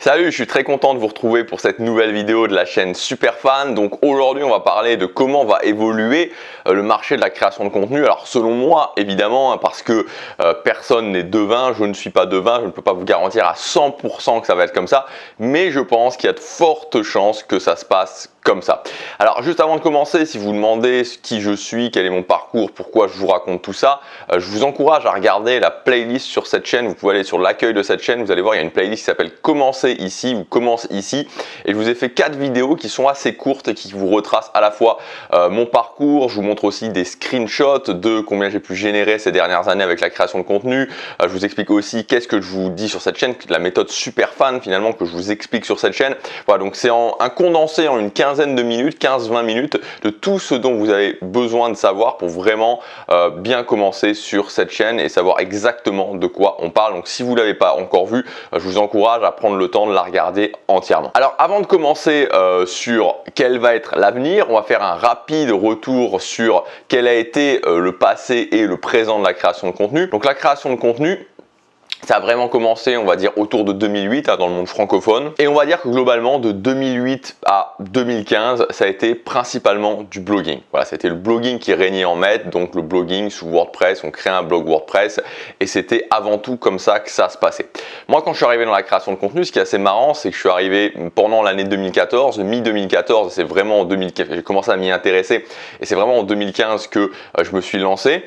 Salut, je suis très content de vous retrouver pour cette nouvelle vidéo de la chaîne Superfan. Donc aujourd'hui, on va parler de comment va évoluer le marché de la création de contenu. Alors selon moi, évidemment, parce que personne n'est devin, je ne suis pas devin, je ne peux pas vous garantir à 100% que ça va être comme ça, mais je pense qu'il y a de fortes chances que ça se passe comme ça. Alors juste avant de commencer, si vous vous demandez qui je suis, quel est mon parcours, pourquoi je vous raconte tout ça, je vous encourage à regarder la playlist sur cette chaîne. Vous pouvez aller sur l'accueil de cette chaîne, vous allez voir, il y a une playlist qui s'appelle Commencer ici ou Commence ici, et je vous ai fait 4 vidéos qui sont assez courtes et qui vous retracent à la fois mon parcours. Je vous montre aussi des screenshots de combien j'ai pu générer ces dernières années avec la création de contenu. Je vous explique aussi qu'est-ce que je vous dis sur cette chaîne, la méthode Superfan finalement que je vous explique sur cette chaîne. Voilà, donc c'est un condensé en une quinzaine de minutes, 15-20 minutes de tout ce dont vous avez besoin de savoir pour vraiment bien commencer sur cette chaîne et savoir exactement de quoi on parle. Donc si vous ne l'avez pas encore vu, je vous encourage à prendre le temps de la regarder entièrement. Alors avant de commencer sur quel va être l'avenir, on va faire un rapide retour sur quel a été le passé et le présent de la création de contenu. Donc la création de contenu, ça a vraiment commencé, on va dire, autour de 2008 dans le monde francophone. Et on va dire que globalement, de 2008 à 2015, ça a été principalement du blogging. Voilà, c'était le blogging qui régnait en maître. Donc le blogging sous WordPress, on crée un blog WordPress. Et c'était avant tout comme ça que ça se passait. Moi, quand je suis arrivé dans la création de contenu, ce qui est assez marrant, c'est que je suis arrivé pendant l'année 2014, mi-2014. C'est vraiment en 2015 j'ai commencé à m'y intéresser. Et c'est vraiment en 2015 que je me suis lancé.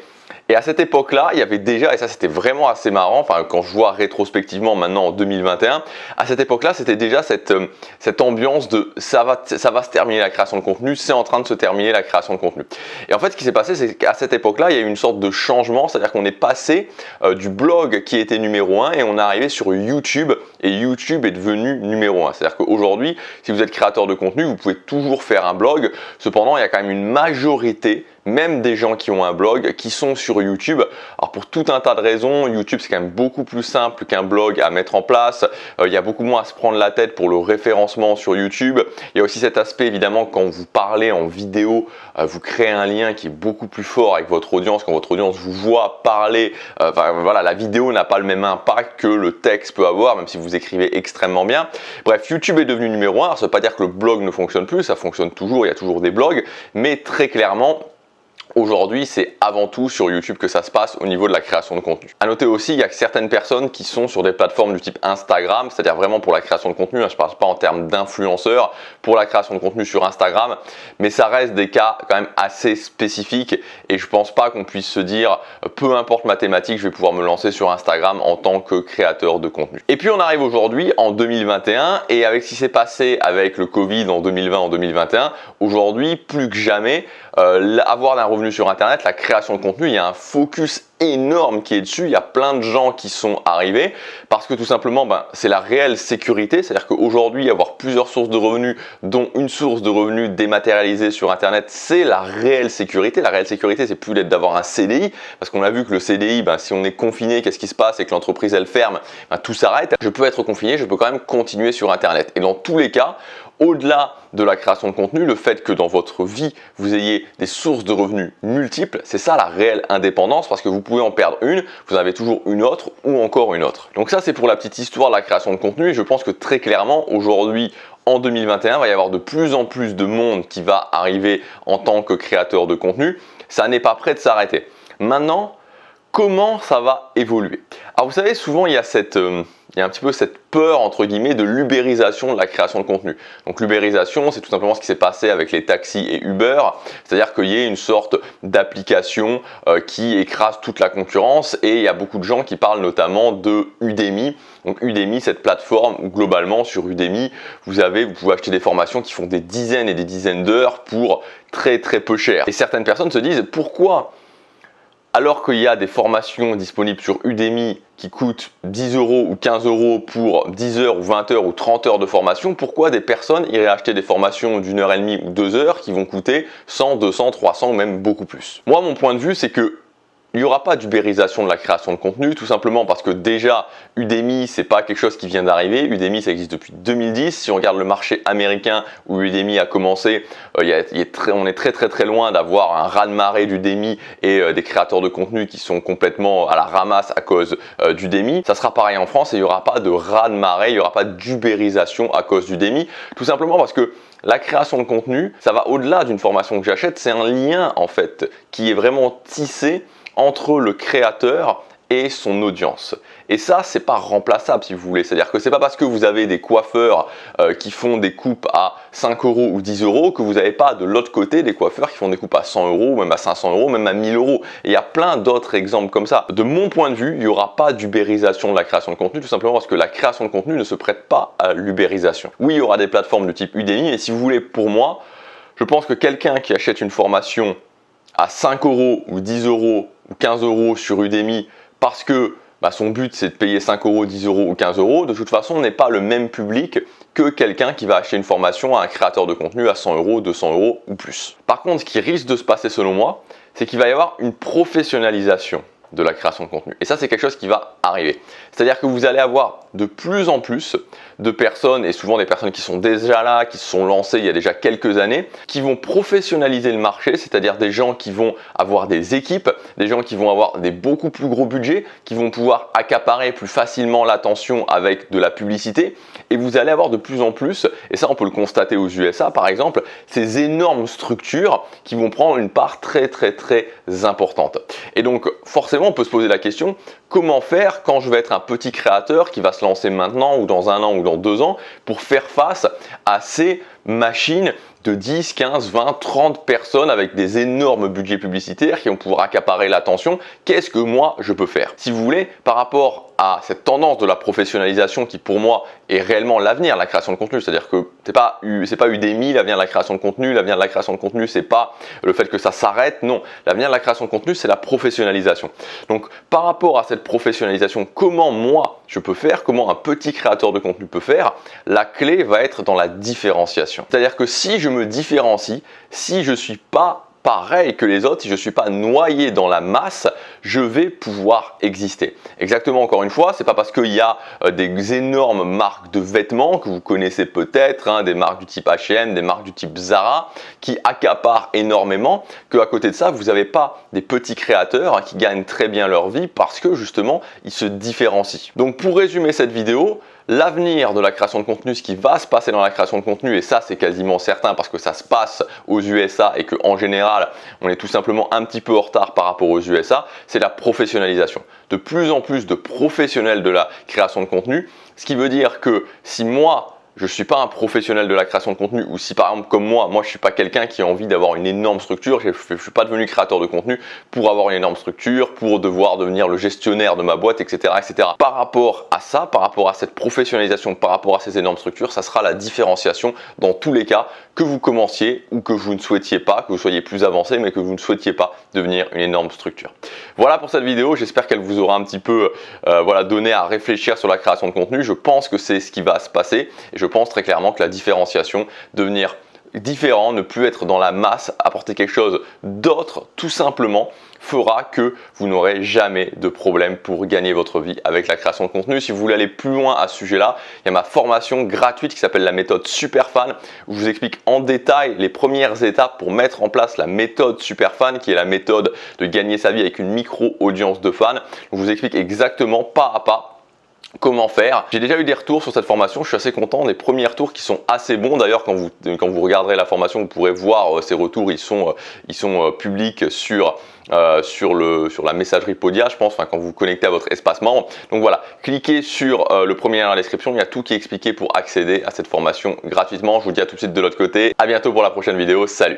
Et à cette époque-là, il y avait déjà, et ça c'était vraiment assez marrant, enfin quand je vois rétrospectivement maintenant en 2021, à cette époque-là, c'était déjà cette ambiance de ça va se terminer la création de contenu, c'est en train de se terminer la création de contenu. Et en fait, ce qui s'est passé, c'est qu'à cette époque-là, il y a eu une sorte de changement, c'est-à-dire qu'on est passé du blog qui était numéro 1 et on est arrivé sur YouTube, et YouTube est devenu numéro 1. C'est-à-dire qu'aujourd'hui, si vous êtes créateur de contenu, vous pouvez toujours faire un blog. Cependant, il y a quand même une majorité, même des gens qui ont un blog, qui sont sur YouTube. Alors pour tout un tas de raisons, YouTube c'est quand même beaucoup plus simple qu'un blog à mettre en place. Il y a beaucoup moins à se prendre la tête pour le référencement sur YouTube. Il y a aussi cet aspect évidemment quand vous parlez en vidéo, vous créez un lien qui est beaucoup plus fort avec votre audience. Quand votre audience vous voit parler, voilà, la vidéo n'a pas le même impact que le texte peut avoir, même si vous écrivez extrêmement bien. Bref, YouTube est devenu numéro 1. Alors, ça ne veut pas dire que le blog ne fonctionne plus, ça fonctionne toujours, il y a toujours des blogs, mais très clairement, aujourd'hui, c'est avant tout sur YouTube que ça se passe au niveau de la création de contenu. À noter aussi, il y a certaines personnes qui sont sur des plateformes du type Instagram, c'est-à-dire vraiment pour la création de contenu, je ne parle pas en termes d'influenceurs, pour la création de contenu sur Instagram, mais ça reste des cas quand même assez spécifiques et je ne pense pas qu'on puisse se dire, peu importe ma thématique, je vais pouvoir me lancer sur Instagram en tant que créateur de contenu. Et puis on arrive aujourd'hui en 2021 et avec ce qui s'est passé avec le Covid en 2020, en 2021, aujourd'hui, plus que jamais, avoir un revenu sur Internet, la création de contenu, il y a un focus énorme qui est dessus. Il y a plein de gens qui sont arrivés parce que tout simplement, c'est la réelle sécurité. C'est-à-dire qu'aujourd'hui, avoir plusieurs sources de revenus, dont une source de revenus dématérialisée sur Internet, c'est la réelle sécurité. La réelle sécurité, c'est plus d'avoir un CDI parce qu'on a vu que le CDI, si on est confiné, qu'est-ce qui se passe et que l'entreprise elle ferme, tout s'arrête. Je peux être confiné, je peux quand même continuer sur Internet. Et dans tous les cas, au-delà de la création de contenu, le fait que dans votre vie, vous ayez des sources de revenus multiples, c'est ça la réelle indépendance parce que vous pouvez en perdre une, vous avez toujours une autre ou encore une autre. Donc ça, c'est pour la petite histoire de la création de contenu et je pense que très clairement, aujourd'hui, en 2021, il va y avoir de plus en plus de monde qui va arriver en tant que créateur de contenu. Ça n'est pas prêt de s'arrêter. Maintenant, comment ça va évoluer? Alors vous savez, souvent il y a un petit peu cette peur entre guillemets de l'ubérisation de la création de contenu. Donc l'ubérisation, c'est tout simplement ce qui s'est passé avec les taxis et Uber, c'est-à-dire qu'il y ait une sorte d'application qui écrase toute la concurrence et il y a beaucoup de gens qui parlent notamment de Udemy. Donc Udemy, cette plateforme où globalement sur Udemy, vous pouvez acheter des formations qui font des dizaines et des dizaines d'heures pour très très peu cher. Et certaines personnes se disent pourquoi, alors qu'il y a des formations disponibles sur Udemy qui coûtent 10 € ou 15 € pour 10 heures ou 20 heures ou 30 heures de formation, pourquoi des personnes iraient acheter des formations d'une heure et demie ou 2 heures qui vont coûter 100, 200, 300 ou même beaucoup plus? Moi, mon point de vue, c'est que il n'y aura pas d'ubérisation de la création de contenu, tout simplement parce que déjà Udemy, c'est pas quelque chose qui vient d'arriver. Udemy, ça existe depuis 2010. Si on regarde le marché américain où Udemy a commencé, on est très loin d'avoir un raz-de-marée d'Udemy et des créateurs de contenu qui sont complètement à la ramasse à cause d'Udemy. Ça sera pareil en France et il n'y aura pas de raz-de-marée, il n'y aura pas d'ubérisation à cause d'Udemy, tout simplement parce que la création de contenu, ça va au-delà d'une formation que j'achète, c'est un lien en fait qui est vraiment tissé entre le créateur et son audience. Et ça, c'est pas remplaçable si vous voulez. C'est-à-dire que c'est pas parce que vous avez des coiffeurs qui font des coupes à 5 € ou 10 € que vous n'avez pas de l'autre côté des coiffeurs qui font des coupes à 100 €, même à 500 €, même à 1000 €. Et il y a plein d'autres exemples comme ça. De mon point de vue, il n'y aura pas d'ubérisation de la création de contenu, tout simplement parce que la création de contenu ne se prête pas à l'ubérisation. Oui, il y aura des plateformes de type Udemy, mais si vous voulez, pour moi, je pense que quelqu'un qui achète une formation à 5 € ou 10 € ou 15 € sur Udemy parce que son but c'est de payer 5 €, 10 € ou 15 €, de toute façon n'est pas le même public que quelqu'un qui va acheter une formation à un créateur de contenu à 100 €, 200 € ou plus. Par contre, ce qui risque de se passer selon moi, c'est qu'il va y avoir une professionnalisation de la création de contenu. Et ça, c'est quelque chose qui va arriver. C'est-à-dire que vous allez avoir de plus en plus de personnes, et souvent des personnes qui sont déjà là, qui se sont lancées il y a déjà quelques années, qui vont professionnaliser le marché, c'est-à-dire des gens qui vont avoir des équipes, des gens qui vont avoir des beaucoup plus gros budgets, qui vont pouvoir accaparer plus facilement l'attention avec de la publicité. Et vous allez avoir de plus en plus, et ça on peut le constater aux USA par exemple, ces énormes structures qui vont prendre une part très importante. Et donc forcément on peut se poser la question, comment faire quand je vais être un petit créateur qui va se lancer maintenant ou dans 1 an ou dans 2 ans pour faire face à ces machines de 10, 15, 20, 30 personnes avec des énormes budgets publicitaires qui vont pouvoir accaparer l'attention. Qu'est-ce que moi je peux faire? Si vous voulez, par rapport à cette tendance de la professionnalisation qui pour moi est réellement l'avenir de la création de contenu, c'est-à-dire que c'est pas Udemy l'avenir de la création de contenu, l'avenir de la création de contenu c'est pas le fait que ça s'arrête, non, l'avenir de la création de contenu c'est la professionnalisation. Donc par rapport à cette professionnalisation, comment moi je peux faire, comment un petit créateur de contenu peut faire, la clé va être dans la différenciation. C'est-à-dire que si je me différencie, si je ne suis pas pareil que les autres, si je ne suis pas noyé dans la masse, je vais pouvoir exister. Exactement, encore une fois, c'est pas parce qu'il y a des énormes marques de vêtements que vous connaissez peut-être, des marques du type H&M, des marques du type Zara, qui accaparent énormément, qu'à côté de ça, vous n'avez pas des petits créateurs qui gagnent très bien leur vie parce que justement, ils se différencient. Donc pour résumer cette vidéo, l'avenir de la création de contenu, ce qui va se passer dans la création de contenu, et ça c'est quasiment certain parce que ça se passe aux USA et qu'en général on est tout simplement un petit peu en retard par rapport aux USA, c'est la professionnalisation. De plus en plus de professionnels de la création de contenu, ce qui veut dire que si moi je ne suis pas un professionnel de la création de contenu, ou si par exemple comme moi je ne suis pas quelqu'un qui a envie d'avoir une énorme structure, je ne suis pas devenu créateur de contenu pour avoir une énorme structure, pour devoir devenir le gestionnaire de ma boîte, etc. etc. Par rapport à ça, par rapport à cette professionnalisation, par rapport à ces énormes structures, ça sera la différenciation dans tous les cas, que vous commenciez ou que vous ne souhaitiez pas, que vous soyez plus avancé, mais que vous ne souhaitiez pas devenir une énorme structure. Voilà pour cette vidéo, j'espère qu'elle vous aura un petit peu donné à réfléchir sur la création de contenu. Je pense que c'est ce qui va se passer et je pense très clairement que la différenciation, devenir différent, ne plus être dans la masse, apporter quelque chose d'autre tout simplement, fera que vous n'aurez jamais de problème pour gagner votre vie avec la création de contenu. Si vous voulez aller plus loin à ce sujet-là, il y a ma formation gratuite qui s'appelle la méthode Superfan, où je vous explique en détail les premières étapes pour mettre en place la méthode Superfan, qui est la méthode de gagner sa vie avec une micro-audience de fans. Je vous explique exactement pas à pas comment faire. J'ai déjà eu des retours sur cette formation, je suis assez content, des premiers retours qui sont assez bons. D'ailleurs, quand vous regarderez la formation, vous pourrez voir ces retours, ils sont publics sur la messagerie Podia, je pense, quand vous vous connectez à votre espace membre. Donc voilà, cliquez sur le premier lien dans la description, il y a tout qui est expliqué pour accéder à cette formation gratuitement. Je vous dis à tout de suite de l'autre côté. À bientôt pour la prochaine vidéo, salut!